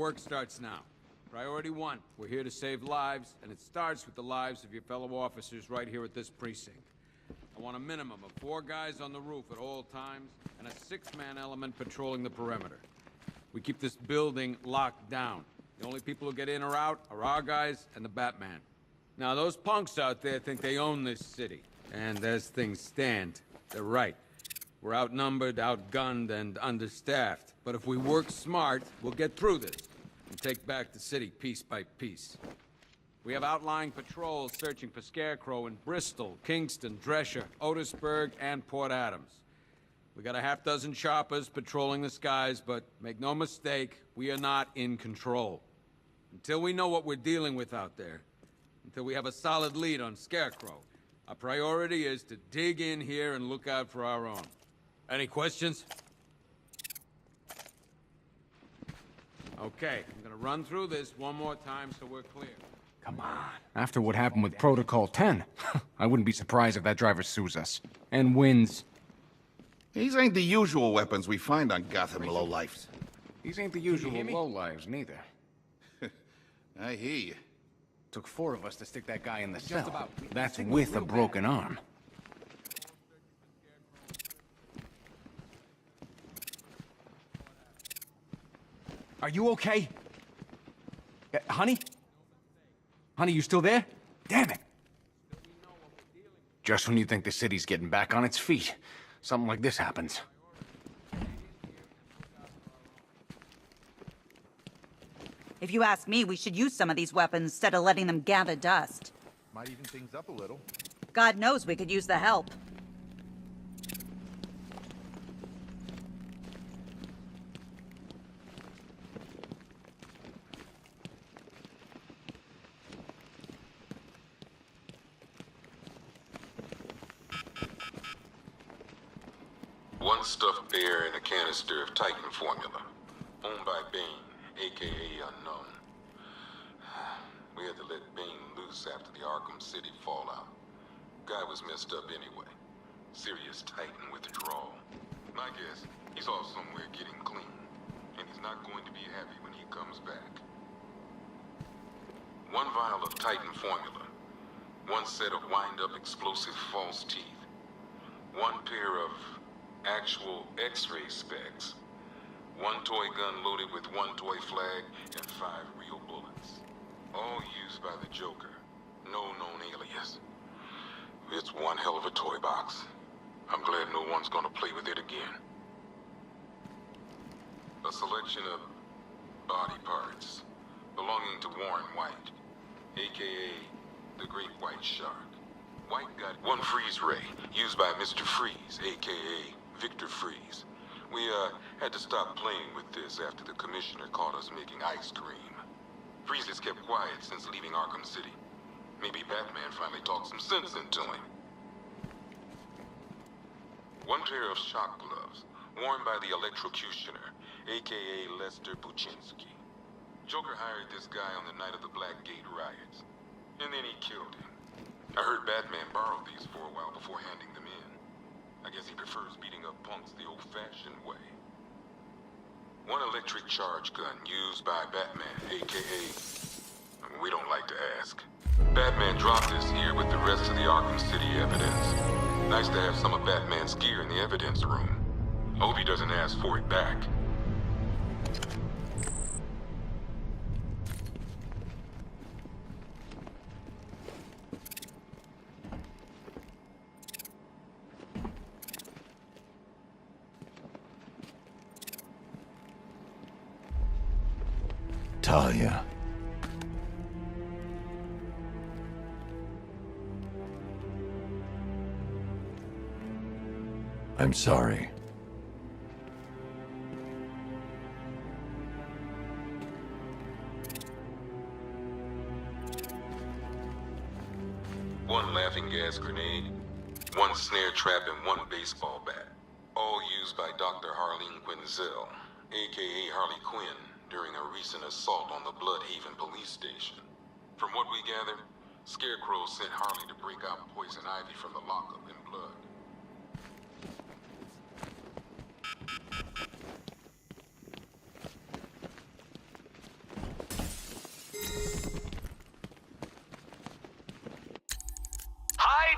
work starts now. Priority 1, we're here to save lives, and it starts with the lives of your fellow officers right here at this precinct. I want a minimum of 4 guys on the roof at all times, and a 6-man element patrolling the perimeter. We keep this building locked down. The only people who get in or out are our guys and the Batman. Now, those punks out there think they own this city. And as things stand, they're right. We're outnumbered, outgunned, and understaffed. But if we work smart, we'll get through this and take back the city piece by piece. We have outlying patrols searching for Scarecrow in Bristol, Kingston, Drescher, Otisburg, and Port Adams. We got a half-dozen choppers patrolling the skies, but make no mistake, we are not in control. Until we know what we're dealing with out there, until we have a solid lead on Scarecrow, our priority is to dig in here and look out for our own. Any questions? Okay, I'm gonna run through this one more time so we're clear. Come on. After what happened with Protocol 10, I wouldn't be surprised if that driver sues us. And wins. These ain't the usual weapons we find on Gotham lowlifes. These ain't the usual lowlives, neither. I hear you. Took 4 of us to stick that guy in the cell. That's with a broken arm. Are you okay? Honey? Honey, you still there? Damn it! Just when you think the city's getting back on its feet, something like this happens. If you ask me, we should use some of these weapons instead of letting them gather dust. Might even things up a little. God knows we could use the help. One stuffed bear in a canister of Titan formula, owned by Bane, aka Unknown. We had to let Bane loose after the Arkham City fallout. Guy was messed up anyway. Serious Titan withdrawal. My guess, he's off somewhere getting clean, and he's not going to be happy when he comes back. 1 vial of Titan formula, 1 set of wind-up explosive false teeth, 1 pair of actual X-ray specs, 1 toy gun loaded with 1 toy flag, and 5 real bullets. All used by the Joker. No known alias. It's one hell of a toy box. I'm glad no one's gonna play with it again. A selection of body parts belonging to Warren White, aka the Great White Shark. White got 1 freeze ray used by Mr. Freeze, aka Victor Freeze. We had to stop playing with this after the commissioner caught us making ice cream. Freeze has kept quiet since leaving Arkham City. Maybe Batman finally talked some sense into him. 1 pair of shock gloves, worn by the electrocutioner, aka Lester Buczynski. Joker hired this guy on the night of the Blackgate riots, and then he killed him. I heard Batman borrow these for a while before handing them in. I guess he prefers beating up punks the old-fashioned way. 1 electric charge gun used by Batman, aka... we don't like to ask. Batman dropped this here with the rest of the Arkham City evidence. Nice to have some of Batman's gear in the evidence room. Hope he doesn't ask for it back. Talia. I'm sorry. One laughing gas grenade, 1 snare trap, and 1 baseball bat. All used by Dr. Harleen Quinzel, aka Harley Quinn, during a recent assault on the Bloodhaven police station. From what we gather, Scarecrow sent Harley to break out Poison Ivy from the lockup in blood.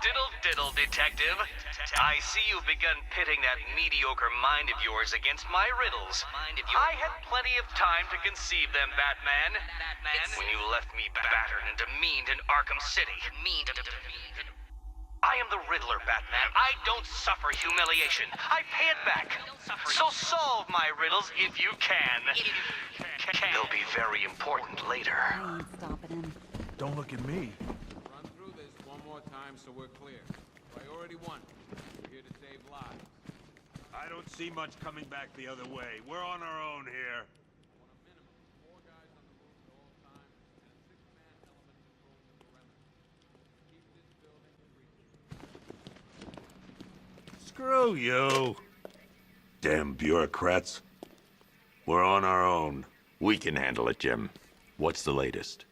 diddle, detective. I see you've begun pitting that mediocre mind of yours against my riddles. I had plenty of time to conceive them, Batman. When you left me battered and demeaned in Arkham City. I am the Riddler, Batman. I don't suffer humiliation. I pay it back. So solve my riddles if you can. They'll be very important later. I ain't stopping him. Don't look at me. Run through this one more time so we're clear. Priority 1. We're here to save lives. I don't see much coming back the other way. We're on our own here. Want a minimum of 4 guys on the roof at all times and a 6-man element patrolling the perimeter. Keep this building free. Screw you. Damn bureaucrats. We're on our own. We can handle it, Jim. What's the latest?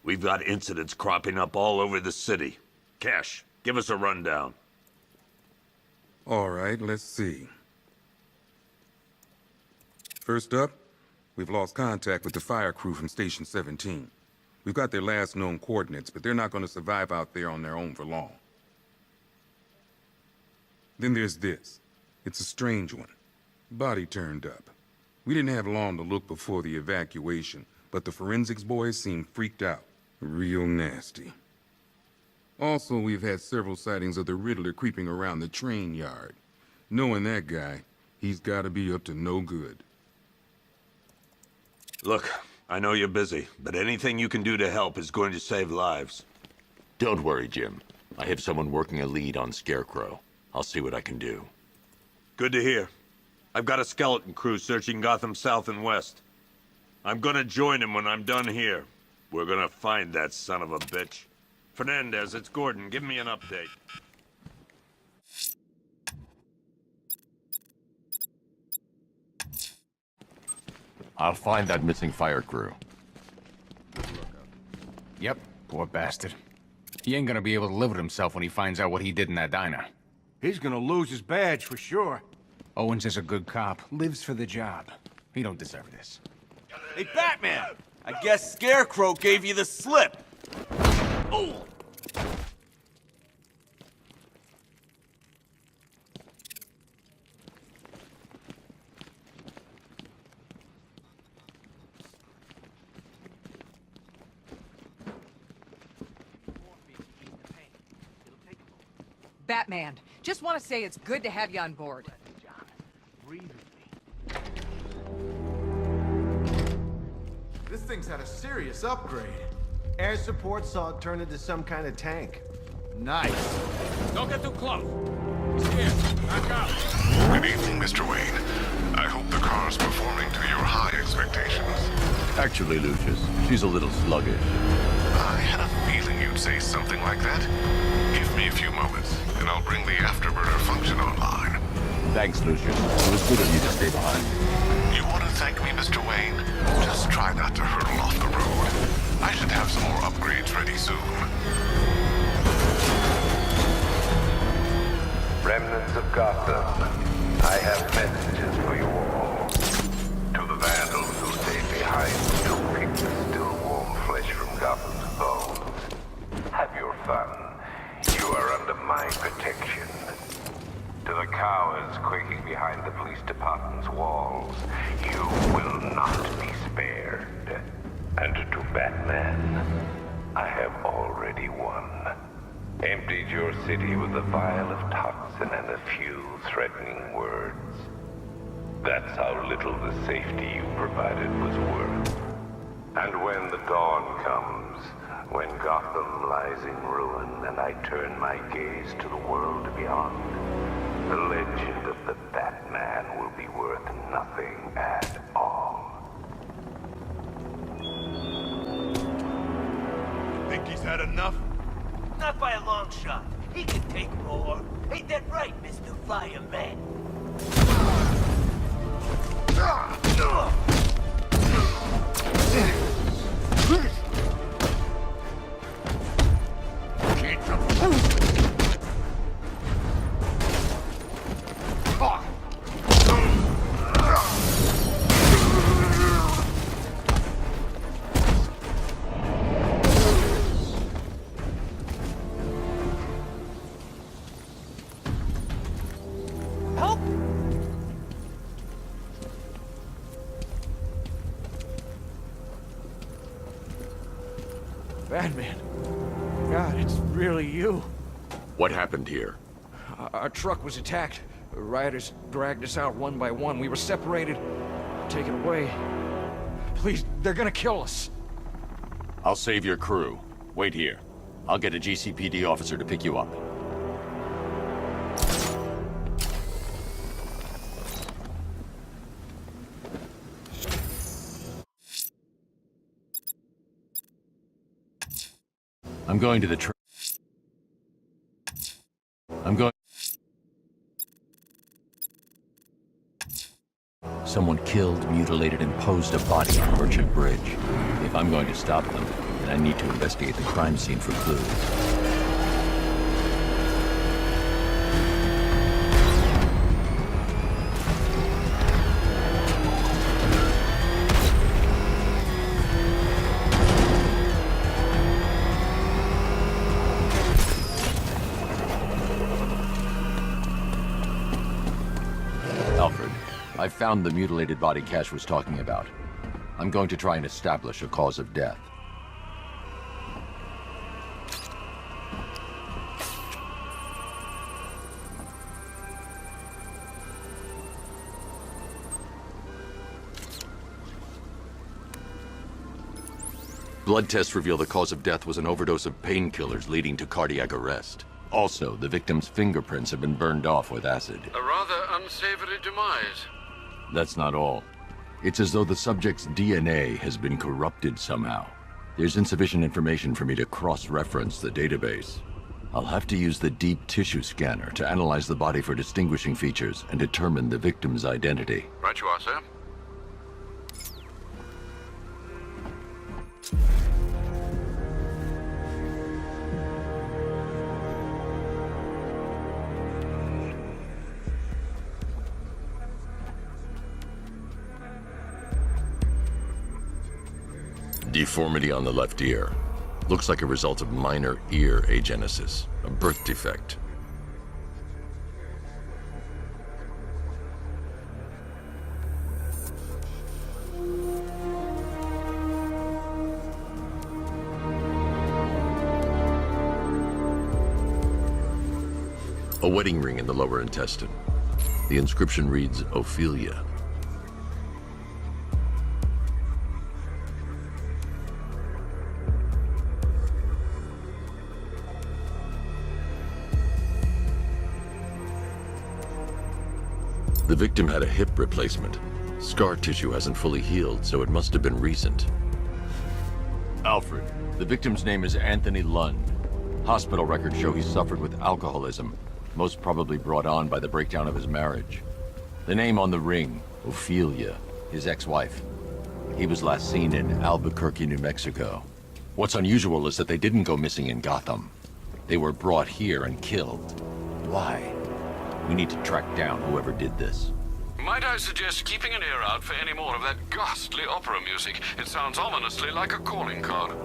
We've got incidents cropping up all over the city. Cash, give us a rundown. All right, let's see. First up, we've lost contact with the fire crew from Station 17. We've got their last known coordinates, but they're not going to survive out there on their own for long. Then there's this. It's a strange one. Body turned up. We didn't have long to look before the evacuation, but the forensics boys seemed freaked out. Real nasty. Also, we've had several sightings of the Riddler creeping around the train yard. Knowing that guy, he's gotta be up to no good. Look, I know you're busy, but anything you can do to help is going to save lives. Don't worry, Jim. I have someone working a lead on Scarecrow. I'll see what I can do. Good to hear. I've got a skeleton crew searching Gotham south and west. I'm gonna join him when I'm done here. We're gonna find that son of a bitch. Fernandez, it's Gordon. Give me an update. I'll find that missing fire crew. Yep, poor bastard. He ain't gonna be able to live with himself when he finds out what he did in that diner. He's gonna lose his badge for sure. Owens is a good cop, lives for the job. He don't deserve this. Hey, Batman! I guess Scarecrow gave you the slip. Oh! Batman, just want to say it's good to have you on board. This thing's had a serious upgrade. Air support saw it turn into some kind of tank. Nice. Don't get too close. He's here. Back out. Good evening, Mr. Wayne. I hope the car's performing to your high expectations. Actually, Lucius, she's a little sluggish. I had a feeling you'd say something like that. Give me a few moments, and I'll bring the afterburner function online. Thanks, Lucius. It was good of you to stay behind. You want to thank me, Mr. Wayne? Just try not to hurtle off the road. I should have some more upgrades ready soon. Remnants of Gotham, I have messages for you all. To the vandals who stayed behind to pick the still warm flesh from Gotham's bones. Have your fun. You are under my protection. To the cowards quaking behind the police department's walls, you will not be spared. And to Batman, I have already won. Emptied your city with a vial of toxin and a few threatening words. That's how little the safety you provided was worth. And when the dawn comes, when Gotham lies in ruin and I turn my gaze to the world beyond, the legend of the Batman will be worth nothing at all. Think he's had enough? Not by a long shot. He can take more. Ain't that right, Mr. Fireman? Help! Batman. God, it's really you. What happened here? Our truck was attacked. Rioters dragged us out one by one. We were separated, taken away. Please, they're gonna kill us. I'll save your crew. Wait here. I'll get a GCPD officer to pick you up. I'm going to the Someone killed, mutilated, and posed a body on Merchant Bridge. If I'm going to stop them, then I need to investigate the crime scene for clues. I found the mutilated body Cash was talking about. I'm going to try and establish a cause of death. Blood tests reveal the cause of death was an overdose of painkillers leading to cardiac arrest. Also, the victim's fingerprints have been burned off with acid. A rather unsavory demise. That's not all. It's as though the subject's DNA has been corrupted somehow. There's insufficient information for me to cross-reference the database. I'll have to use the deep tissue scanner to analyze the body for distinguishing features and determine the victim's identity. Right you are, sir. Deformity on the left ear. Looks like a result of minor ear agenesis, a birth defect. A wedding ring in the lower intestine. The inscription reads, Ophelia. The victim had a hip replacement. Scar tissue hasn't fully healed, so it must have been recent. Alfred, the victim's name is Anthony Lund. Hospital records show he suffered with alcoholism, most probably brought on by the breakdown of his marriage. The name on the ring, Ophelia, his ex-wife. He was last seen in Albuquerque, New Mexico. What's unusual is that they didn't go missing in Gotham. They were brought here and killed. Why? We need to track down whoever did this. Might I suggest keeping an ear out for any more of that ghastly opera music? It sounds ominously like a calling card.